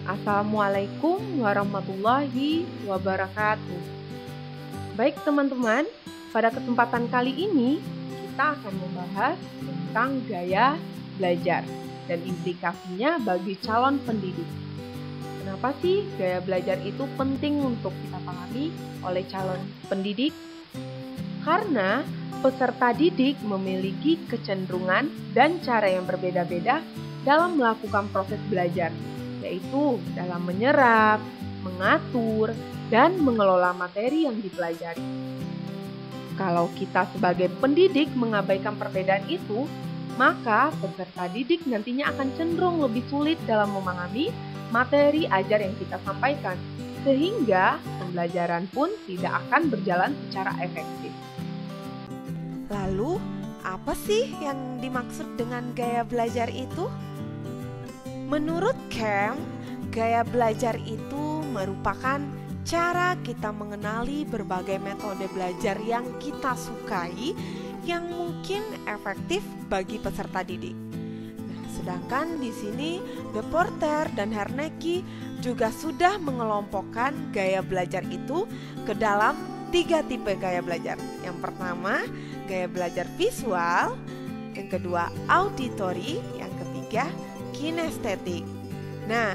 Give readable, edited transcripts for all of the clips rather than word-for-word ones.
Assalamualaikum warahmatullahi wabarakatuh. Baik teman-teman, pada kesempatan kali ini kita akan membahas tentang gaya belajar dan implikasinya bagi calon pendidik. Kenapa sih gaya belajar itu penting untuk kita pahami oleh calon pendidik? Karena peserta didik memiliki kecenderungan dan cara yang berbeda-beda dalam melakukan proses belajar, yaitu dalam menyerap, mengatur, dan mengelola materi yang dipelajari. Kalau kita sebagai pendidik mengabaikan perbedaan itu, maka peserta didik nantinya akan cenderung lebih sulit dalam memahami materi ajar yang kita sampaikan, sehingga pembelajaran pun tidak akan berjalan secara efektif. Lalu, apa sih yang dimaksud dengan gaya belajar itu? Menurut Camp, gaya belajar itu merupakan cara kita mengenali berbagai metode belajar yang kita sukai yang mungkin efektif bagi peserta didik. Nah, sedangkan di sini De Porter dan Hernecki juga sudah mengelompokkan gaya belajar itu ke dalam 3 tipe gaya belajar. Yang pertama, gaya belajar visual, yang kedua auditory, yang ketiga kinestetik. Nah,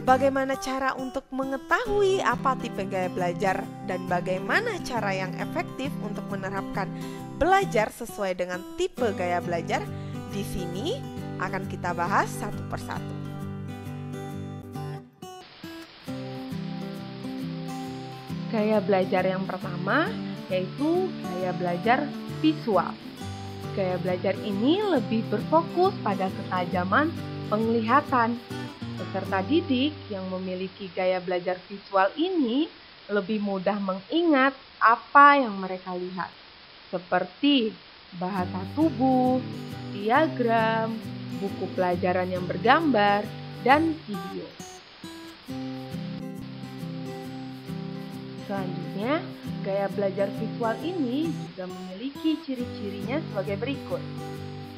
bagaimana cara untuk mengetahui apa tipe gaya belajar dan bagaimana cara yang efektif untuk menerapkan belajar sesuai dengan tipe gaya belajar? Di sini akan kita bahas satu persatu. Gaya belajar yang pertama yaitu gaya belajar visual. Gaya belajar ini lebih berfokus pada ketajaman penglihatan. Peserta didik yang memiliki gaya belajar visual ini lebih mudah mengingat apa yang mereka lihat, seperti bahasa tubuh, diagram, buku pelajaran yang bergambar, dan video. Selanjutnya, gaya belajar visual ini juga memiliki ciri-cirinya sebagai berikut.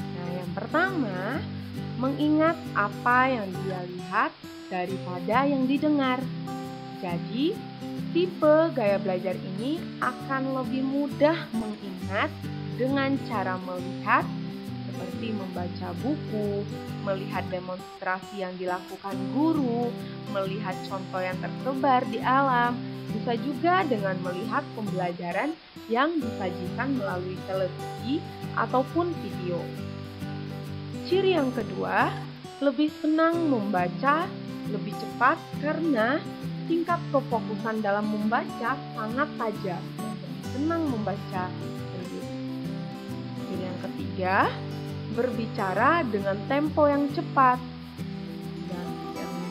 Nah, yang pertama, mengingat apa yang dia lihat daripada yang didengar. Jadi, tipe gaya belajar ini akan lebih mudah mengingat dengan cara melihat, seperti membaca buku, melihat demonstrasi yang dilakukan guru, melihat contoh yang tersebar di alam, bisa juga dengan melihat pembelajaran yang disajikan melalui televisi ataupun video. Ciri yang kedua, lebih senang membaca lebih cepat karena tingkat kefokusan dalam membaca sangat tajam dan lebih senang membaca sendiri. Ciri yang ketiga, berbicara dengan tempo yang cepat. Dan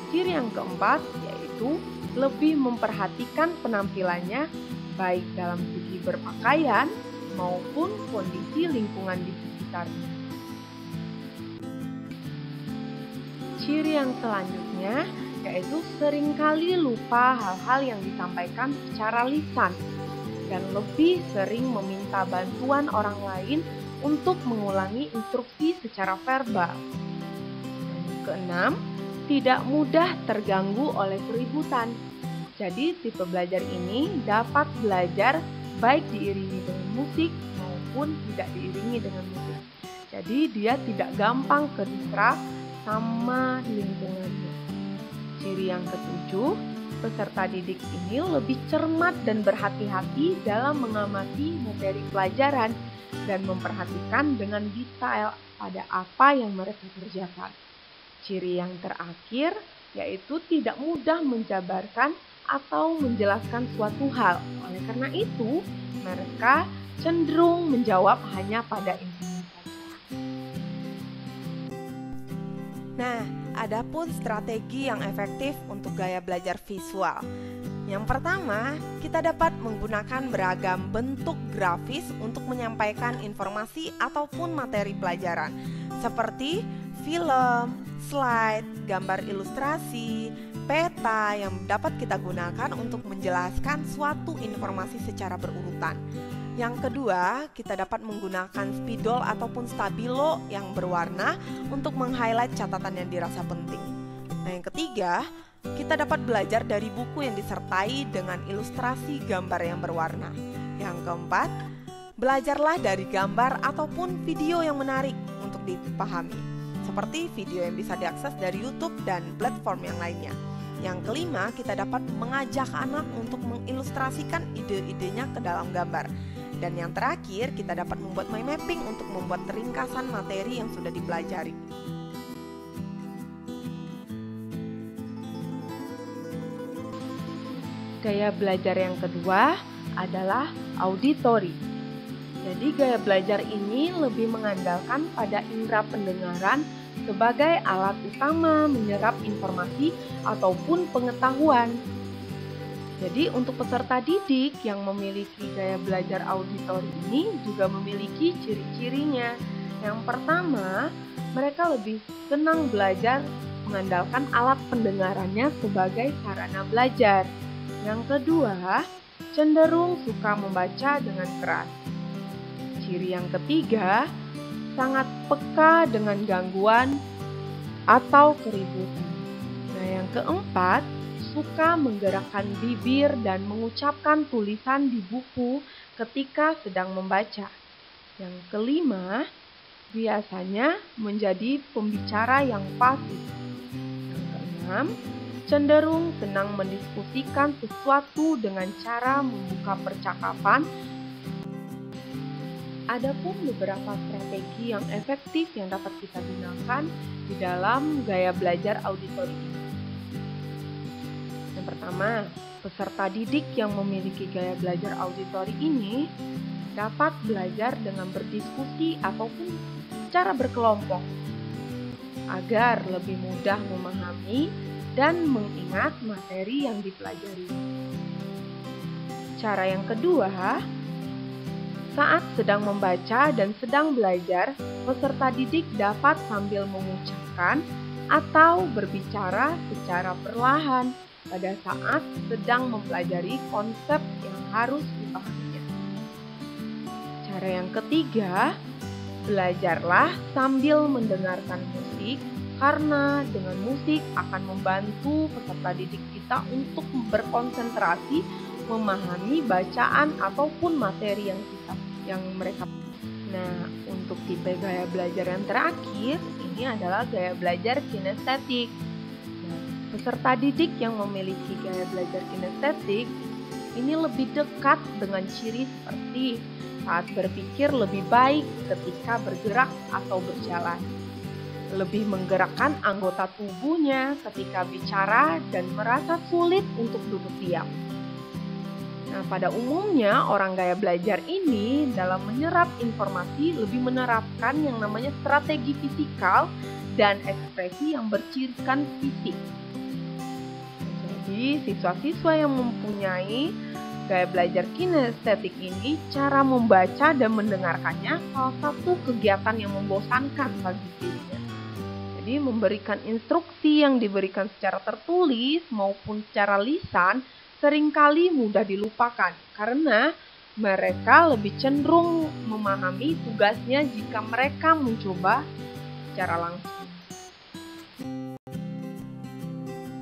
ciri yang keempat yaitu lebih memperhatikan penampilannya baik dalam segi berpakaian maupun kondisi lingkungan di sekitarnya. Ciri yang selanjutnya yaitu seringkali lupa hal-hal yang disampaikan secara lisan dan lebih sering meminta bantuan orang lain untuk mengulangi instruksi secara verbal. Yang keenam, tidak mudah terganggu oleh keributan. Jadi tipe belajar ini dapat belajar baik diiringi dengan musik maupun tidak diiringi dengan musik. Jadi dia tidak gampang ke-distract sama lingkungannya. Ciri yang ketujuh, peserta didik ini lebih cermat dan berhati-hati dalam mengamati materi pelajaran dan memperhatikan dengan detail pada apa yang mereka kerjakan. Ciri yang terakhir yaitu tidak mudah menjabarkan atau menjelaskan suatu hal. Oleh karena itu, mereka cenderung menjawab hanya pada intinya saja. Nah, adapun strategi yang efektif untuk gaya belajar visual. Yang pertama, kita dapat menggunakan beragam bentuk grafis untuk menyampaikan informasi ataupun materi pelajaran, seperti film, slide, gambar ilustrasi, peta yang dapat kita gunakan untuk menjelaskan suatu informasi secara berurutan. Yang kedua, kita dapat menggunakan spidol ataupun stabilo yang berwarna untuk meng-highlight catatan yang dirasa penting. Nah, yang ketiga, kita dapat belajar dari buku yang disertai dengan ilustrasi gambar yang berwarna. Yang keempat, belajarlah dari gambar ataupun video yang menarik untuk dipahami, seperti video yang bisa diakses dari YouTube dan platform yang lainnya. Yang kelima, kita dapat mengajak anak untuk mengilustrasikan ide-idenya ke dalam gambar. Dan yang terakhir, kita dapat membuat mind mapping untuk membuat ringkasan materi yang sudah dipelajari. Gaya belajar yang kedua adalah auditori. Jadi gaya belajar ini lebih mengandalkan pada indera pendengaran sebagai alat utama menyerap informasi ataupun pengetahuan. Jadi untuk peserta didik yang memiliki gaya belajar auditori ini juga memiliki ciri-cirinya. Yang pertama, mereka lebih senang belajar mengandalkan alat pendengarannya sebagai sarana belajar. Yang kedua, cenderung suka membaca dengan keras. Ciri yang ketiga, sangat peka dengan gangguan atau keributan. Nah, yang keempat, suka menggerakkan bibir dan mengucapkan tulisan di buku ketika sedang membaca. Yang kelima, biasanya menjadi pembicara yang fasih. Yang keenam, cenderung senang mendiskusikan sesuatu dengan cara membuka percakapan. Adapun beberapa strategi yang efektif yang dapat kita gunakan di dalam gaya belajar auditori ini. Yang pertama, peserta didik yang memiliki gaya belajar auditori ini dapat belajar dengan berdiskusi ataupun secara berkelompok agar lebih mudah memahami dan mengingat materi yang dipelajari. Cara yang kedua, saat sedang membaca dan sedang belajar, peserta didik dapat sambil mengucapkan atau berbicara secara perlahan pada saat sedang mempelajari konsep yang harus dipahaminya. Cara yang ketiga, belajarlah sambil mendengarkan musik, karena dengan musik akan membantu peserta didik kita untuk berkonsentrasi memahami bacaan ataupun materi yang mereka. Nah, untuk tipe gaya belajar yang terakhir, ini adalah gaya belajar kinestetik. Nah, peserta didik yang memiliki gaya belajar kinestetik ini lebih dekat dengan ciri seperti saat berpikir lebih baik ketika bergerak atau berjalan, lebih menggerakkan anggota tubuhnya ketika bicara dan merasa sulit untuk duduk diam. Nah, pada umumnya orang gaya belajar ini dalam menyerap informasi lebih menerapkan yang namanya strategi fisikal dan ekspresi yang bercirikan fisik. Jadi, siswa-siswa yang mempunyai gaya belajar kinestetik ini, cara membaca dan mendengarkannya salah satu kegiatan yang membosankan bagi dirinya. Jadi memberikan instruksi yang diberikan secara tertulis maupun secara lisan seringkali mudah dilupakan karena mereka lebih cenderung memahami tugasnya jika mereka mencoba secara langsung.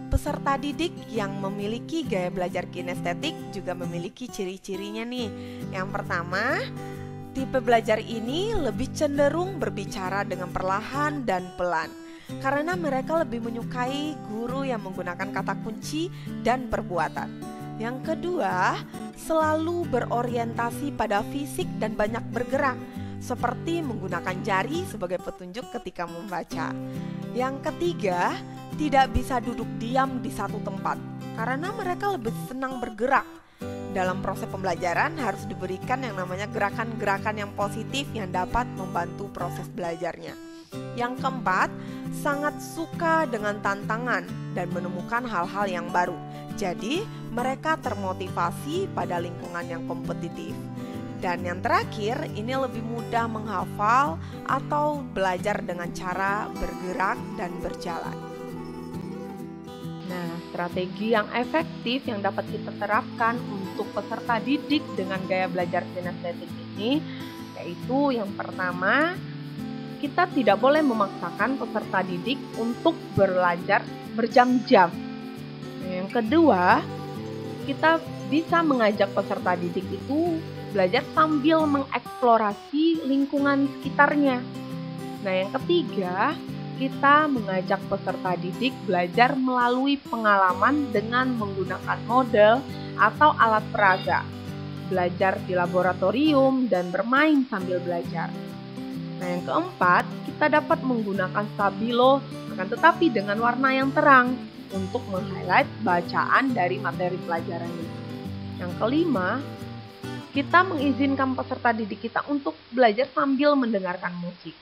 Peserta didik yang memiliki gaya belajar kinestetik juga memiliki ciri-cirinya nih. Yang pertama, tipe belajar ini lebih cenderung berbicara dengan perlahan dan pelan, karena mereka lebih menyukai guru yang menggunakan kata kunci dan perbuatan. Yang kedua, selalu berorientasi pada fisik dan banyak bergerak, seperti menggunakan jari sebagai petunjuk ketika membaca. Yang ketiga, tidak bisa duduk diam di satu tempat, karena mereka lebih senang bergerak. Dalam proses pembelajaran harus diberikan yang namanya gerakan-gerakan yang positif yang dapat membantu proses belajarnya. Yang keempat, sangat suka dengan tantangan dan menemukan hal-hal yang baru. Jadi, mereka termotivasi pada lingkungan yang kompetitif. Dan yang terakhir, ini lebih mudah menghafal atau belajar dengan cara bergerak dan berjalan. Nah, strategi yang efektif yang dapat kita terapkan untuk peserta didik dengan gaya belajar kinestetik ini yaitu yang pertama, kita tidak boleh memaksakan peserta didik untuk belajar berjam-jam. Nah, yang kedua, kita bisa mengajak peserta didik itu belajar sambil mengeksplorasi lingkungan sekitarnya. Nah, yang ketiga, kita mengajak peserta didik belajar melalui pengalaman dengan menggunakan model atau alat peraga, belajar di laboratorium, dan bermain sambil belajar. Nah, yang keempat, kita dapat menggunakan stabilo, akan tetapi dengan warna yang terang untuk meng-highlight bacaan dari materi pelajaran ini. Yang kelima, kita mengizinkan peserta didik kita untuk belajar sambil mendengarkan musik.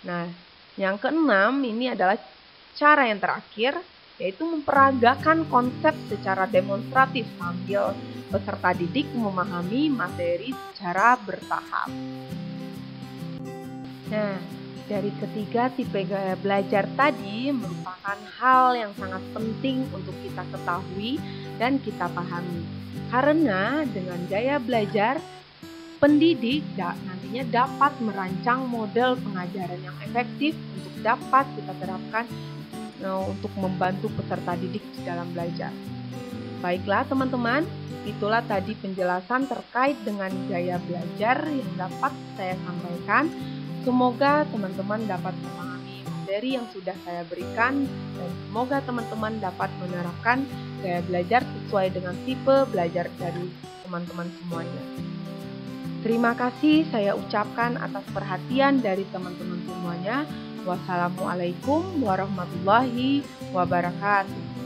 Nah, yang keenam, ini adalah cara yang terakhir, yaitu memperagakan konsep secara demonstratif sambil peserta didik memahami materi secara bertahap. Nah, dari ketiga tipe gaya belajar tadi merupakan hal yang sangat penting untuk kita ketahui dan kita pahami. Karena dengan gaya belajar, pendidik nantinya dapat merancang model pengajaran yang efektif untuk dapat kita terapkan untuk membantu peserta didik di dalam belajar. Baiklah teman-teman, itulah tadi penjelasan terkait dengan gaya belajar yang dapat saya sampaikan. Semoga teman-teman dapat memahami materi yang sudah saya berikan dan semoga teman-teman dapat menerapkan gaya belajar sesuai dengan tipe belajar dari teman-teman semuanya. Terima kasih saya ucapkan atas perhatian dari teman-teman semuanya. Wassalamualaikum warahmatullahi wabarakatuh.